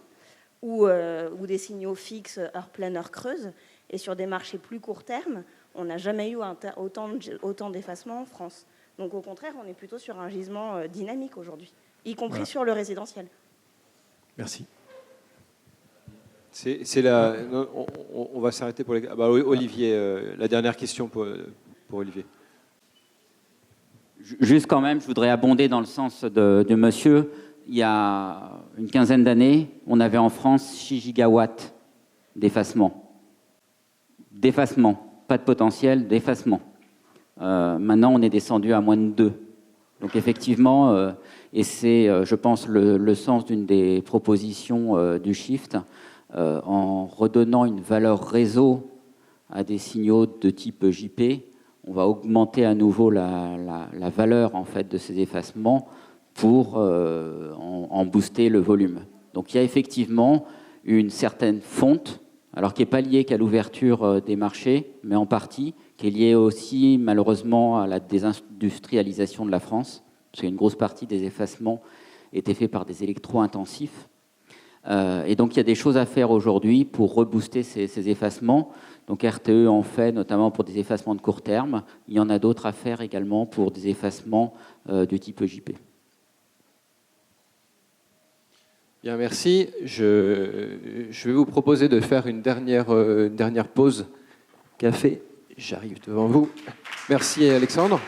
ou des signaux fixes heure pleine, heure creuse. Et sur des marchés plus court terme, on n'a jamais eu autant d'effacements en France. Donc au contraire, on est plutôt sur un gisement dynamique aujourd'hui, y compris sur le résidentiel. Merci. On va s'arrêter pour les... Olivier, la dernière question pour Olivier. Juste quand même, je voudrais abonder dans le sens de monsieur. Il y a une quinzaine d'années, on avait en France 6 gigawatts d'effacement. D'effacement, pas de potentiel, d'effacement. Maintenant, on est descendu à moins de 2. Donc effectivement, et c'est, je pense, le sens d'une des propositions du Shift, en redonnant une valeur réseau à des signaux de type JP, on va augmenter à nouveau la valeur en fait, de ces effacements pour en booster le volume. Donc il y a effectivement une certaine fonte, alors qui n'est pas liée qu'à l'ouverture des marchés, mais en partie, qui est liée aussi malheureusement à la désindustrialisation de la France, parce qu'une grosse partie des effacements était fait par des électro-intensifs. Et donc il y a des choses à faire aujourd'hui pour rebooster ces effacements. Donc RTE en fait notamment pour des effacements de court terme. Il y en a d'autres à faire également pour des effacements du type EJP. Bien, merci. Je vais vous proposer de faire une dernière pause café. J'arrive devant vous. Merci Alexandre.